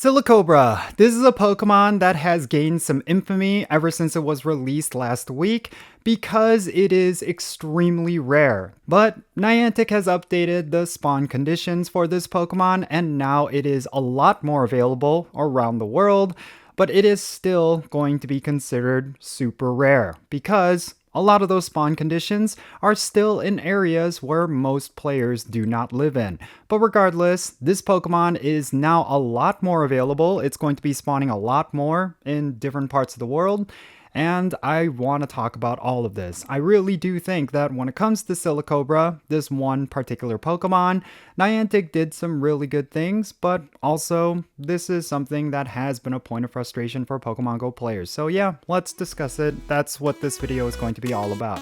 Silicobra. This is a Pokemon that has gained some infamy ever since it was released last week because it is extremely rare. But Niantic has updated the spawn conditions for this Pokemon and now it is a lot more available around the world, but it is still going to be considered super rare because a lot of those spawn conditions are still in areas where most players do not live in. But regardless, this Pokemon is now a lot more available. It's going to be spawning a lot more in different parts of the world. And I want to talk about all of this. I really do think that when it comes to Silicobra, this one particular Pokemon, Niantic did some really good things, but also this is something that has been a point of frustration for Pokemon GO players. So yeah, let's discuss it. That's what this video is going to be all about.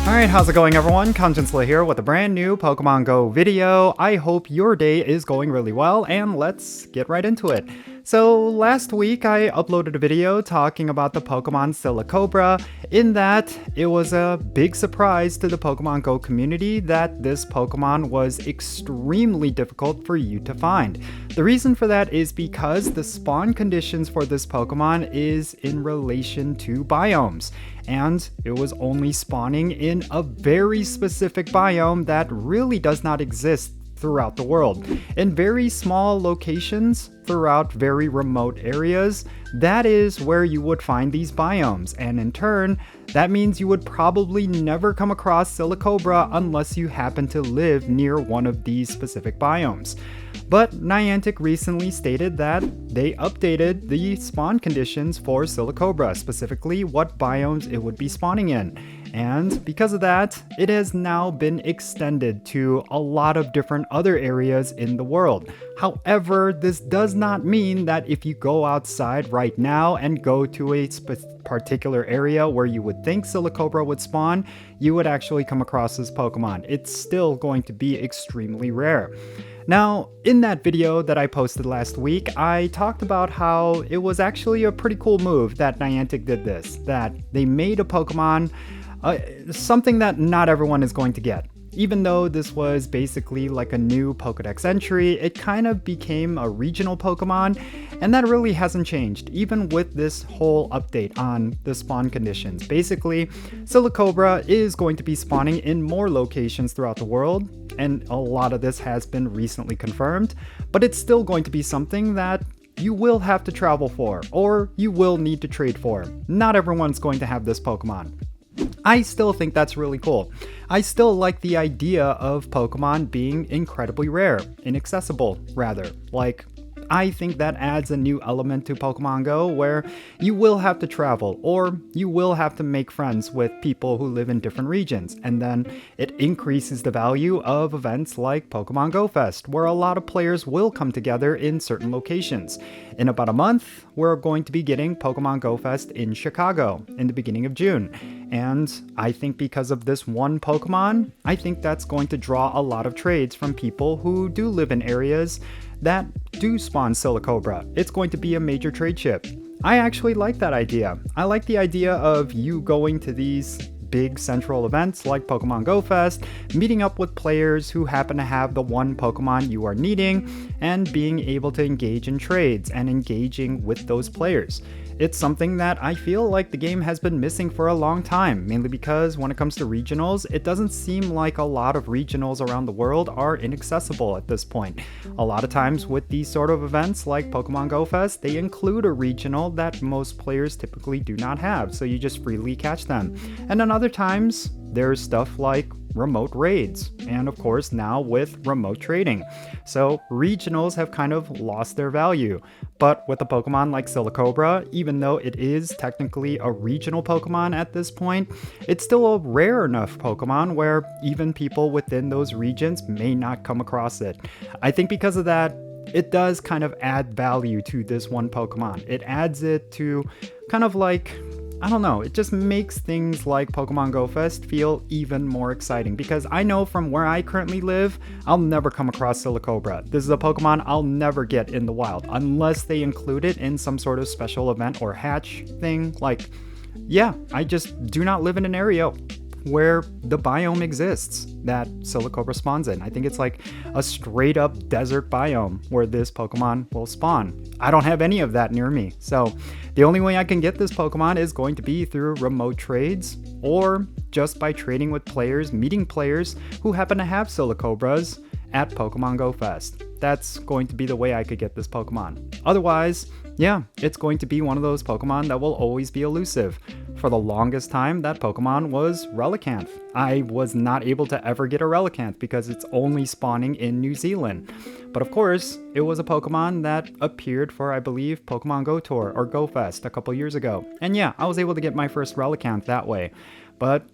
Alright, how's it going everyone? Jinsula here with a brand new Pokemon GO video. I hope your day is going really well, and let's get right into it. So last week I uploaded a video talking about the Pokemon Silicobra, in that it was a big surprise to the Pokemon GO community that this Pokemon was extremely difficult for you to find. The reason for that is because the spawn conditions for this Pokemon is in relation to biomes. And it was only spawning in a very specific biome that really does not exist throughout the world. In very small locations throughout very remote areas, that is where you would find these biomes, and in turn, that means you would probably never come across Silicobra unless you happen to live near one of these specific biomes. But Niantic recently stated that they updated the spawn conditions for Silicobra, specifically what biomes it would be spawning in. And because of that, it has now been extended to a lot of different other areas in the world. However, this does not mean that if you go outside right now and go to a particular area where you would think Silicobra would spawn, you would actually come across this Pokemon. It's still going to be extremely rare. Now, in that video that I posted last week, I talked about how it was actually a pretty cool move that Niantic did this, that they made a Pokemon something that not everyone is going to get. Even though this was basically like a new Pokédex entry, it kind of became a regional Pokemon, and that really hasn't changed, even with this whole update on the spawn conditions. Basically, Silicobra is going to be spawning in more locations throughout the world, and a lot of this has been recently confirmed, but it's still going to be something that you will have to travel for, or you will need to trade for. Not everyone's going to have this Pokemon. I still think that's really cool. I still like the idea of Pokemon being incredibly rare, inaccessible rather. Like, I think that adds a new element to Pokemon GO where you will have to travel, or you will have to make friends with people who live in different regions, and then it increases the value of events like Pokemon GO Fest, where a lot of players will come together in certain locations. In about a month, we're going to be getting Pokemon GO Fest in Chicago in the beginning of June. And I think because of this one Pokemon, I think that's going to draw a lot of trades from people who do live in areas that do spawn Silicobra. It's going to be a major trade chip. I actually like that idea. I like the idea of you going to these big central events like Pokemon GO Fest, meeting up with players who happen to have the one Pokemon you are needing, and being able to engage in trades and engaging with those players. It's something that I feel like the game has been missing for a long time, mainly because when it comes to regionals, it doesn't seem like a lot of regionals around the world are inaccessible at this point. A lot of times with these sort of events like Pokemon GO Fest, they include a regional that most players typically do not have, so you just freely catch them. And then other times, there's stuff like remote raids, and of course now with remote trading. So regionals have kind of lost their value. But with a Pokemon like Silicobra, even though it is technically a regional Pokemon at this point, it's still a rare enough Pokemon where even people within those regions may not come across it. I think because of that, it does kind of add value to this one Pokemon. It adds it to kind of like, I don't know, it just makes things like Pokemon GO Fest feel even more exciting, because I know from where I currently live, I'll never come across Silicobra. This is a Pokemon I'll never get in the wild, unless they include it in some sort of special event or hatch thing. Like, yeah, I just do not live in an area where the biome exists that Silicobra spawns in. I think it's like a straight up desert biome where this Pokemon will spawn. I don't have any of that near me, so the only way I can get this Pokemon is going to be through remote trades or just by trading with players, meeting players who happen to have Silicobras at Pokemon Go Fest. That's going to be the way I could get this Pokemon. Otherwise, yeah, it's going to be one of those Pokemon that will always be elusive. For the longest time, that Pokemon was Relicanth. I was not able to ever get a Relicanth because it's only spawning in New Zealand. But of course, it was a Pokemon that appeared for, I believe, Pokemon Go Tour or Go Fest a couple years ago. And yeah, I was able to get my first Relicanth that way. But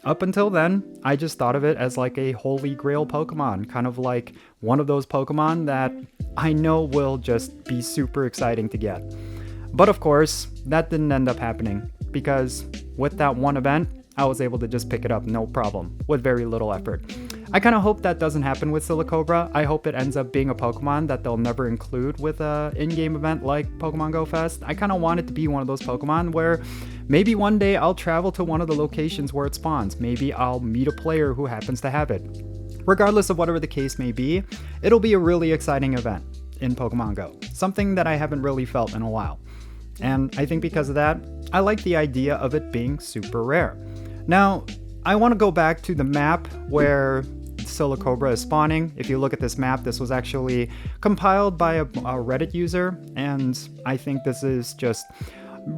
up until then, I just thought of it as like a holy grail Pokemon, kind of like one of those Pokemon that I know will just be super exciting to get. But of course, that didn't end up happening because with that one event, I was able to just pick it up no problem with very little effort. I kind of hope that doesn't happen with Silicobra. I hope it ends up being a Pokemon that they'll never include with a in-game event like Pokemon Go Fest. I kind of want it to be one of those Pokemon where maybe one day I'll travel to one of the locations where it spawns. Maybe I'll meet a player who happens to have it. Regardless of whatever the case may be, it'll be a really exciting event in Pokemon Go. Something that I haven't really felt in a while. And I think because of that, I like the idea of it being super rare. Now, I want to go back to the map where Silicobra is spawning. If you look at this map, this was actually compiled by a Reddit user, and I think this is just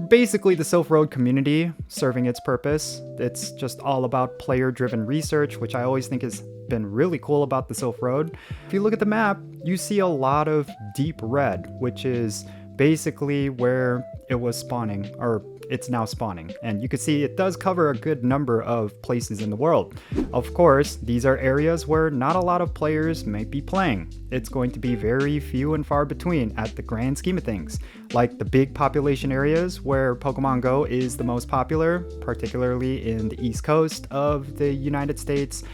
basically the Silph Road community serving its purpose. It's just all about player-driven research, which I always think has been really cool about the Silph Road. If you look at the map, you see a lot of deep red, which is basically where it was spawning, or it's now spawning. And you can see it does cover a good number of places in the world. Of course, these are areas where not a lot of players might be playing. It's going to be very few and far between at the grand scheme of things. Like the big population areas where Pokemon Go is the most popular, particularly in the East Coast of the United States,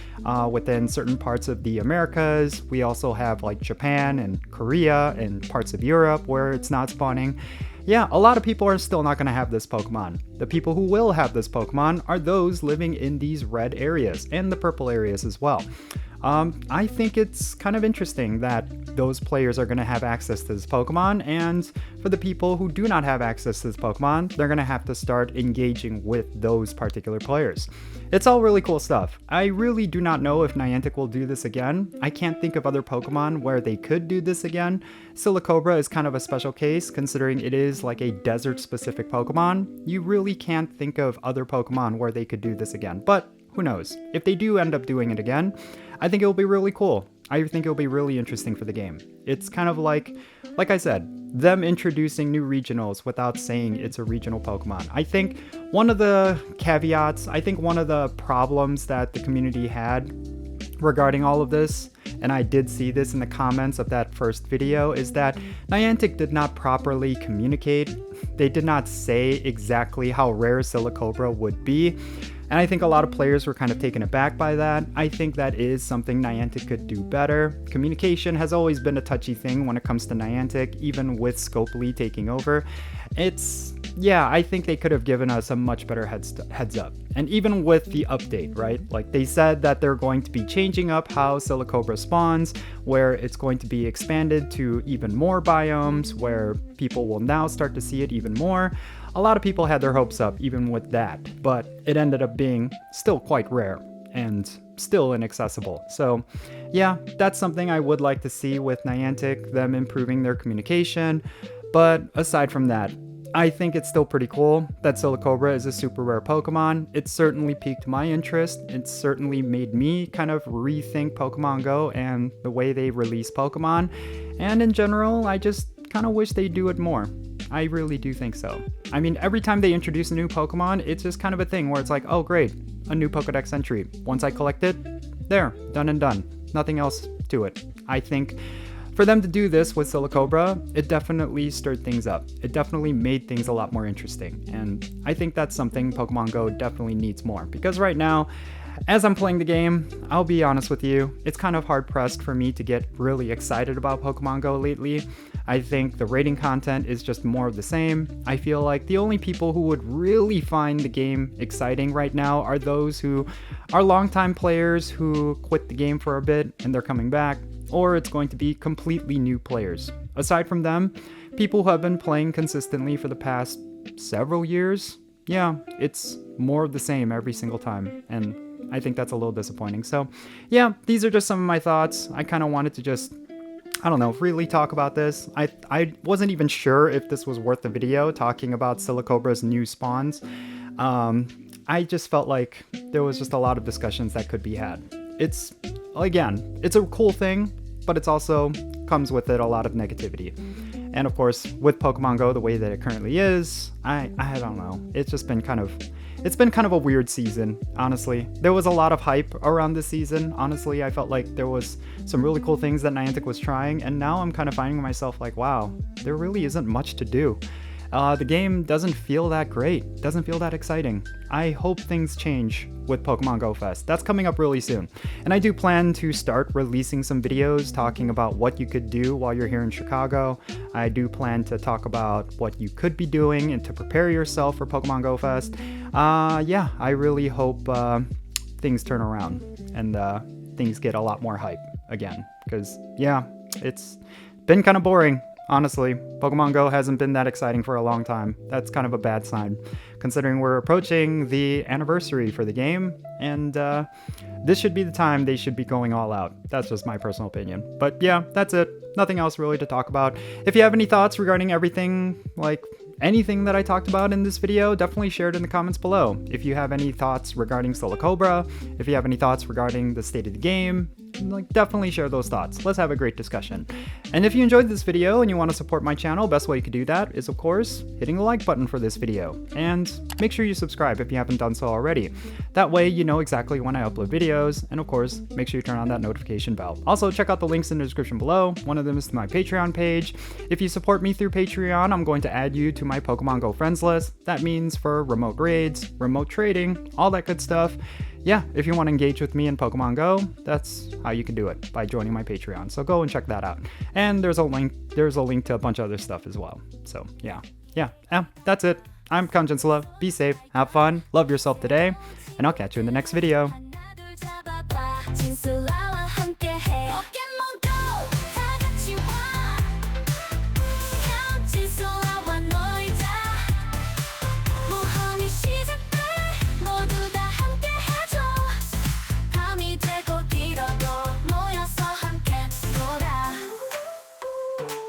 within certain parts of the Americas. We also have like Japan and Korea and parts of Europe where it's not spawning. Yeah, a lot of people are still not going to have this Pokemon. The people who will have this Pokemon are those living in these red areas and the purple areas as well. I think it's kind of interesting that those players are going to have access to this Pokemon, and for the people who do not have access to this Pokemon, they're going to have to start engaging with those particular players. It's all really cool stuff. I really do not know if Niantic will do this again. I can't think of other Pokemon where they could do this again. Silicobra is kind of a special case, considering it is like a desert-specific Pokemon. You really can't think of other Pokemon where they could do this again, but who knows? If they do end up doing it again, I think it'll be really cool. I think it'll be really interesting for the game. It's kind of like I said, them introducing new regionals without saying it's a regional Pokemon. I think one of the caveats, I think one of the problems that the community had regarding all of this, and I did see this in the comments of that first video, is that Niantic did not properly communicate. They did not say exactly how rare Silicobra would be. And I think a lot of players were kind of taken aback by that. I think that is something Niantic could do better. Communication has always been a touchy thing when it comes to Niantic, even with Scopely taking over. Yeah, I think they could have given us a much better heads up. And even with the update, right? Like they said that they're going to be changing up how Silicobra spawns, where it's going to be expanded to even more biomes, where people will now start to see it even more. A lot of people had their hopes up even with that, but it ended up being still quite rare and still inaccessible. So yeah, that's something I would like to see with Niantic, them improving their communication. But aside from that, I think it's still pretty cool that Silicobra is a super rare Pokemon. It certainly piqued my interest. It certainly made me kind of rethink Pokemon Go and the way they release Pokemon. And in general, I just kind of wish they do it more. I really do think so. I mean, every time they introduce a new Pokemon, it's just kind of a thing where it's like, oh great, a new Pokedex entry. Once I collect it, there, done and done. Nothing else to it. I think for them to do this with Silicobra, it definitely stirred things up. It definitely made things a lot more interesting. And I think that's something Pokemon Go definitely needs more. Because right now, as I'm playing the game, I'll be honest with you, it's kind of hard pressed for me to get really excited about Pokemon Go lately. I think the rating content is just more of the same. I feel like the only people who would really find the game exciting right now are those who are longtime players who quit the game for a bit and they're coming back, or it's going to be completely new players. Aside from them, people who have been playing consistently for the past several years, yeah, it's more of the same every single time, and I think that's a little disappointing. So yeah, these are just some of my thoughts. I kind of wanted to just, I don't know, freely talk about this. I wasn't even sure if this was worth the video, talking about Silicobra's new spawns. I just felt like there was just a lot of discussions that could be had. It's, again, it's a cool thing, but it's also comes with it a lot of negativity. And of course, with Pokemon Go the way that it currently is, I don't know. It's just been kind of, it's been kind of a weird season, honestly. There was a lot of hype around this season. Honestly, I felt like there was some really cool things that Niantic was trying, and now I'm kind of finding myself like, wow, there really isn't much to do. The game doesn't feel that great, doesn't feel that exciting. I hope things change with Pokemon Go Fest. That's coming up really soon. And I do plan to start releasing some videos talking about what you could do while you're here in Chicago. I do plan to talk about what you could be doing and to prepare yourself for Pokemon Go Fest. Yeah, I really hope things turn around and things get a lot more hype again. Because, yeah, it's been kind of boring. Honestly, Pokemon Go hasn't been that exciting for a long time. That's kind of a bad sign, considering we're approaching the anniversary for the game, and this should be the time they should be going all out. That's just my personal opinion. But yeah, that's it. Nothing else really to talk about. If you have any thoughts regarding everything, like anything that I talked about in this video, definitely share it in the comments below. If you have any thoughts regarding Silicobra, if you have any thoughts regarding the state of the game, like, definitely share those thoughts. Let's have a great discussion. And if you enjoyed this video and you want to support my channel, best way you could do that is, of course, hitting the like button for this video. And make sure you subscribe if you haven't done so already. That way you know exactly when I upload videos, and of course, make sure you turn on that notification bell. Also, check out the links in the description below. One of them is to my Patreon page. If you support me through Patreon, I'm going to add you to my Pokemon Go friends list. That means for remote raids, remote trading, all that good stuff. Yeah, if you want to engage with me in Pokemon Go, that's how you can do it, by joining my Patreon. So go and check that out. And there's a link to a bunch of other stuff as well. So yeah, that's it. I'm Jinsula. Be safe, have fun, love yourself today, and I'll catch you in the next video.